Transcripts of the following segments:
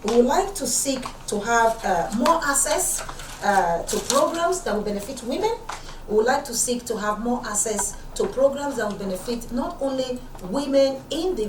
We would like to seek to have more access to programs that will benefit women. We would like to seek to have more access to programs that will benefit not only women in the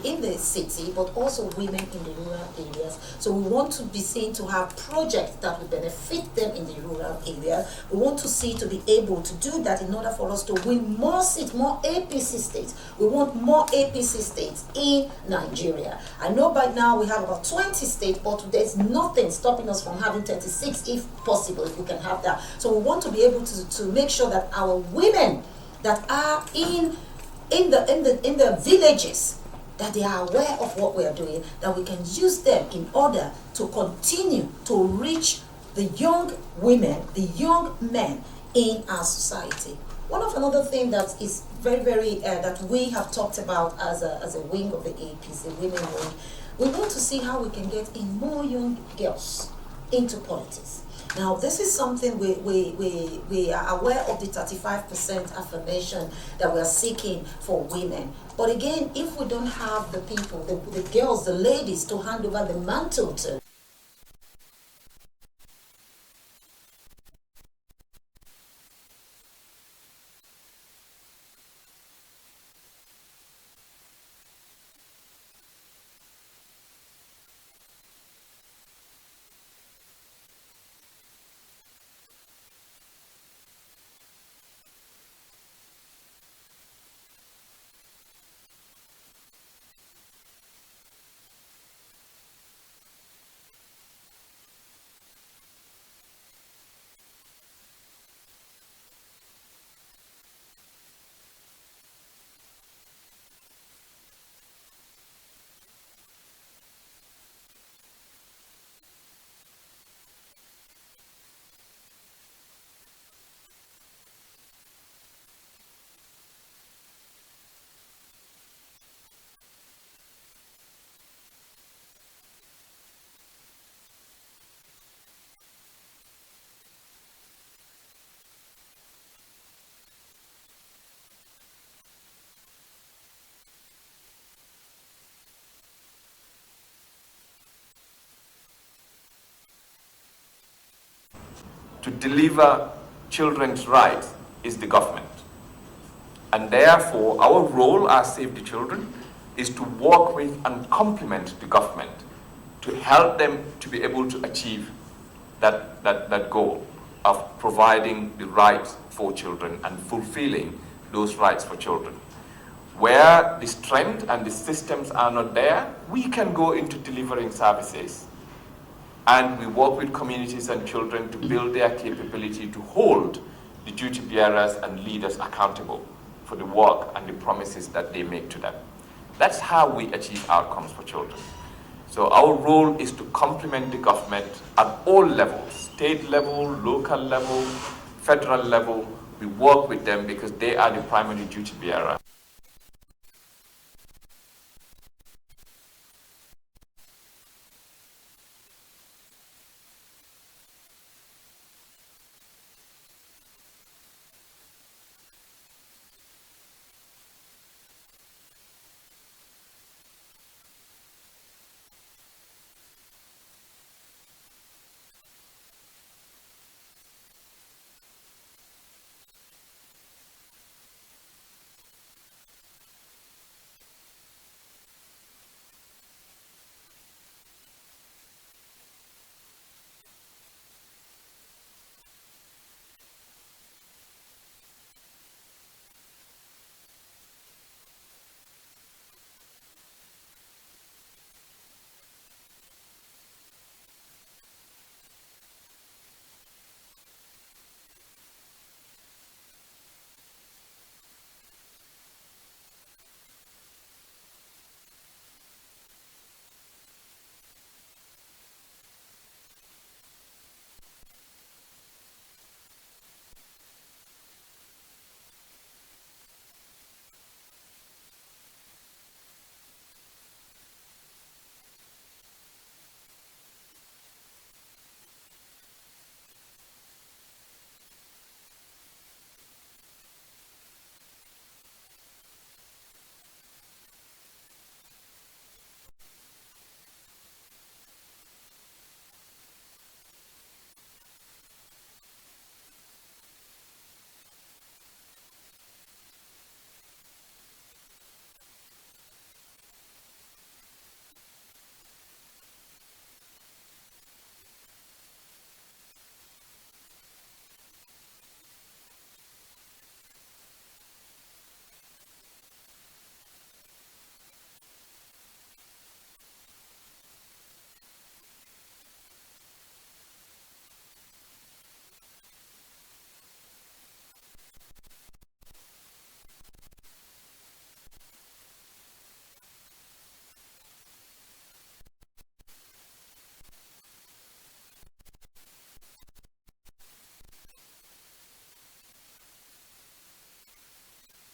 in the city, but also women in the rural areas. So we want to be seen to have projects that will benefit them in the rural areas. We want to see to be able to do that in order for us to win more seats, more APC states. We want more APC states in Nigeria. I know by now we have about 20 states, but there's nothing stopping us from having 36 if possible, if we can have that. So we want to be able to make sure that our women that are in the villages, that they are aware of what we are doing, that we can use them in order to continue to reach the young women, the young men in our society. One of another thing that is very that we have talked about as a wing of the APC, women wing, we want to see how we can get in more young girls into politics. Now, this is something we are aware of, the 35% affirmation that we are seeking for women. But again, if we don't have the people, the girls, the ladies to hand over the mantle to, to deliver children's rights is the government. And therefore, our role as Save the Children is to work with and complement the government to help them to be able to achieve that goal of providing the rights for children and fulfilling those rights for children. Where the strength and the systems are not there, we can go into delivering services, and we work with communities and children to build their capability to hold the duty bearers and leaders accountable for the work and the promises that they make to them. That's how we achieve outcomes for children. So our role is to complement the government at all levels, state level, local level, federal level. We work with them because they are the primary duty bearer.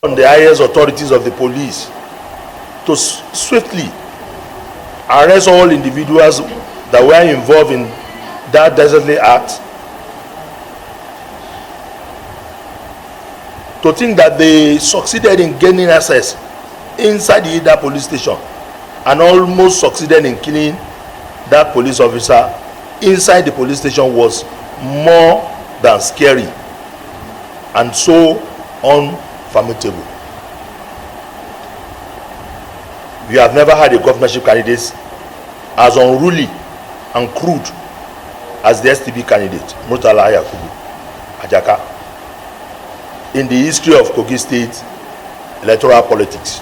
On the highest authorities of the police to swiftly arrest all individuals that were involved in that desertly act. To think that they succeeded in gaining access inside the Ida police station and almost succeeded in killing that police officer inside the police station was more than scary and so unfathomable. We have never had a governorship candidate as unruly and crude as the STB candidate, Murtala Yakubu Ajaka, in the history of Kogi State electoral politics.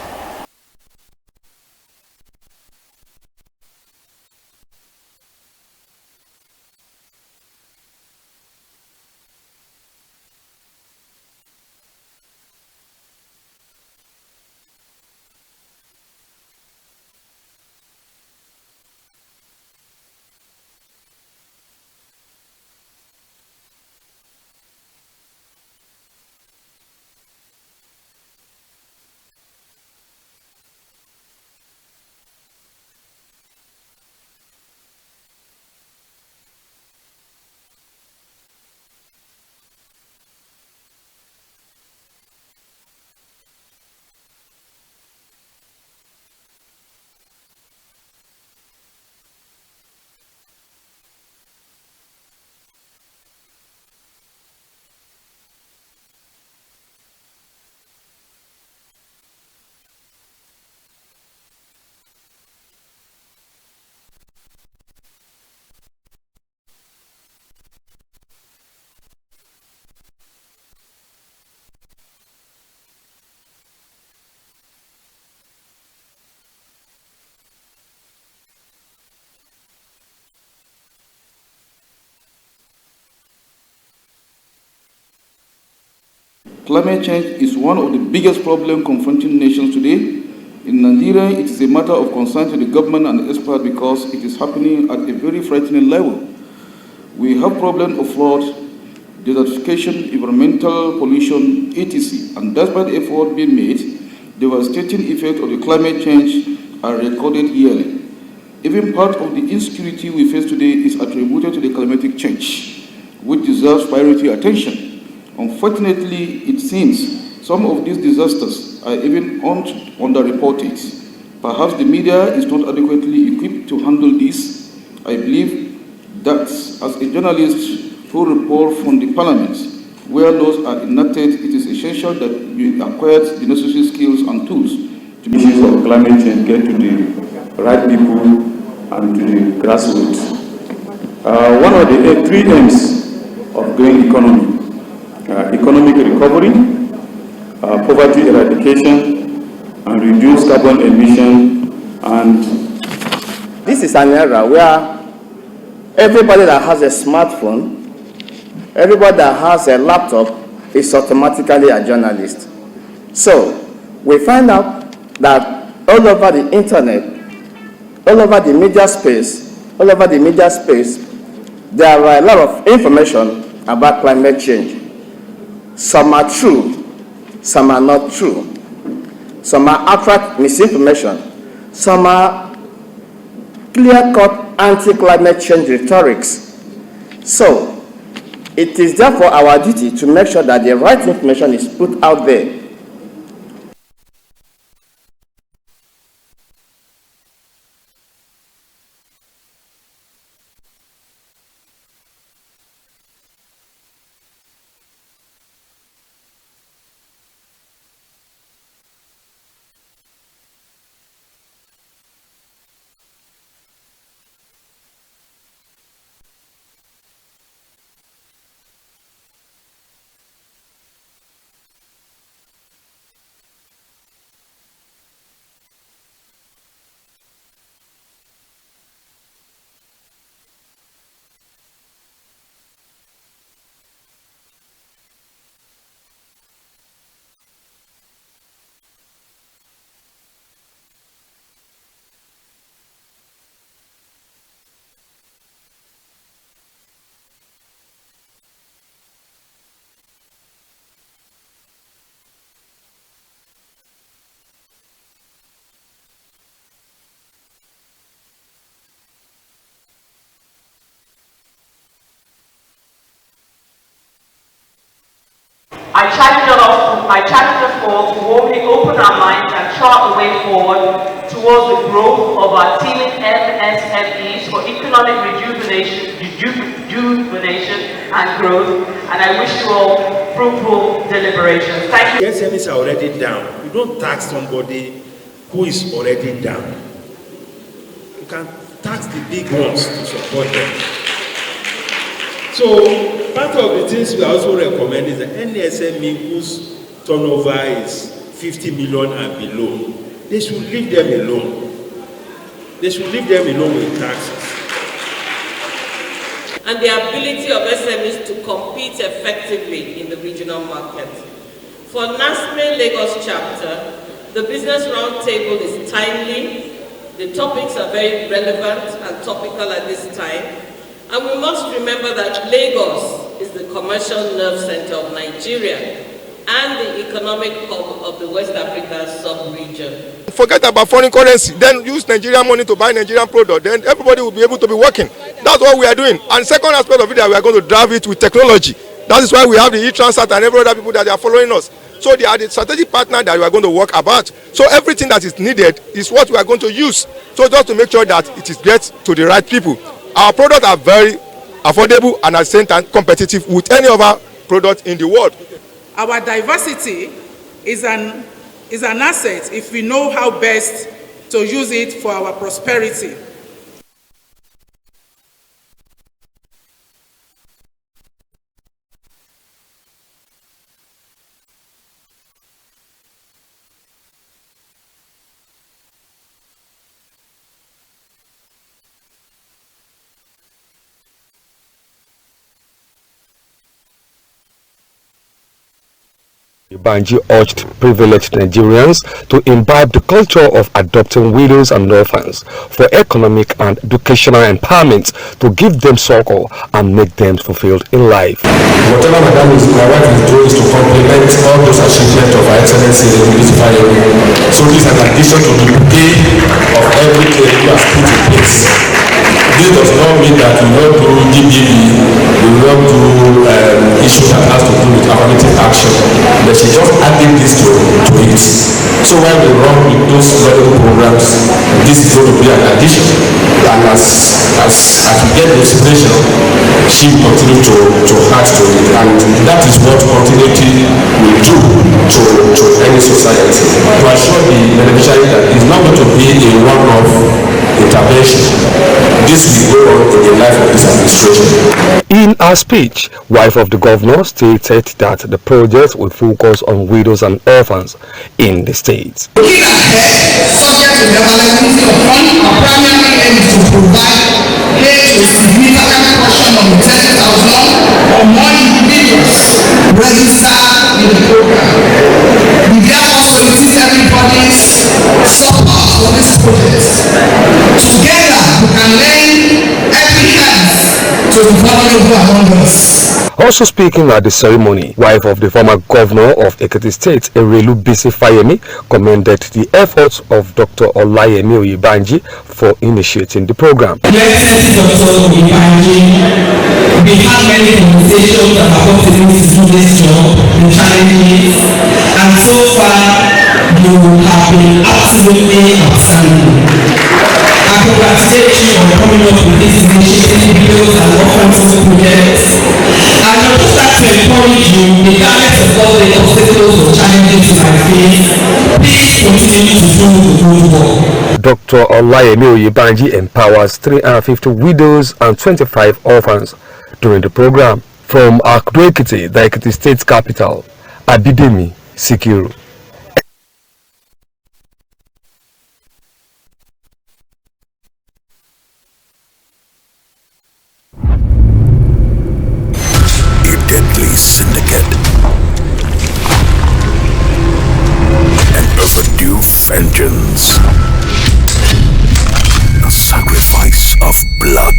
Climate change is one of the biggest problems confronting nations today. In Nigeria, it is a matter of concern to the government and experts because it is happening at a very frightening level. We have problems of flood, desertification, environmental pollution, etc. And despite the effort being made, devastating effects of the climate change are recorded yearly. Even part of the insecurity we face today is attributed to the climatic change, which deserves priority attention. Unfortunately, it seems some of these disasters are even underreported. Perhaps the media is not adequately equipped to handle this. I believe that as a journalist who reports from the parliament, where laws are enacted, it is essential that we acquire the necessary skills and tools to be issues of climate change get to the right people and to the grassroots. One of the three aims of green economy: economic recovery, poverty eradication, and reduce carbon emission. And this is an era where everybody that has a smartphone, everybody that has a laptop is automatically a journalist. So we find out that all over the internet, all over the media space, there are a lot of information about climate change. Some are true, some are not true. Some are outright misinformation. Some are clear-cut anti-climate change rhetorics. So, it is therefore our duty to make sure that the right information is put out there. challenge us all to warmly open our minds and chart the way forward towards the growth of our teeming MSMEs for economic rejuvenation and growth. And I wish you all fruitful deliberations. Thank you. The SMEs are already down. You don't tax somebody who is already down. You can tax the big ones to support them. So part of the things we also recommend is that any SME whose turnover is 50 million and below, they should leave them alone. They should leave them alone with taxes. And the ability of SMEs to compete effectively in the regional market. For NASME Lagos chapter, the Business Roundtable is timely, the topics are very relevant and topical at this time, and we must remember that Lagos is the commercial nerve center of Nigeria and the economic hub of the West Africa sub-region. Forget about foreign currency, then use Nigerian money to buy Nigerian product, then everybody will be able to be working. That's what we are doing. And second aspect of it, that we are going to drive it with technology. That is why we have the e-Transat and every other people that are following us. So they are the strategic partner that we are going to work about. So everything that is needed is what we are going to use. So just to make sure that it is gets to the right people. Our products are very affordable and at the same time competitive with any other product in the world. Our diversity is an asset if we know how best to use it for our prosperity. Banji urged privileged Nigerians to imbibe the culture of adopting widows and orphans for economic and educational empowerment to give them succor and make them fulfilled in life. Whatever my wife is doing is to complement all those achievements of Her Excellency Lady Fayemi. So this is an addition to the bouquet of everything you have put in place. This does not mean that we will not do DBB, we will not do issues that has to do with affirmative action. But she just added this to it. So when we run with those medical programs, this is going to be an addition. And as we get the inspiration, she will continue to add to it. And that is what continuity will do to any society. To assure the beneficiary that it's not going to be a one-off intervention. This will go on in the life of this administration. In her speech, wife of the governor stated that the project will focus on widows and orphans in the state. Looking ahead, subject to the availability of funds, our primary aim is to provide aid to a significant portion of the 30,000 or more individuals registered in the program. We therefore solicit everybody's support for this project. Together, we can lend every hand to the vulnerable among us. Also speaking at the ceremony, wife of the former governor of Ekiti State, Erelu Bisi Fayemi, commended the efforts of Dr. Olayemi Oyebanji for initiating the program. Excellency Dr. Oyebanji, we have many conversations about what it means to do this job, the challenges, and so far you have been absolutely outstanding. I congratulate you on coming up with this initiative, videos and orphans projects. And I would just like to encourage you, regardless of all the obstacles or challenges you might face, please continue to do the good work. Dr. Olayemi Oyebanji empowers 350 widows and 25 orphans during the program. From Akdo Ekiti, the Ekiti State capital, Abidemi Sikiru. Syndicate. An overdue vengeance. A sacrifice of blood.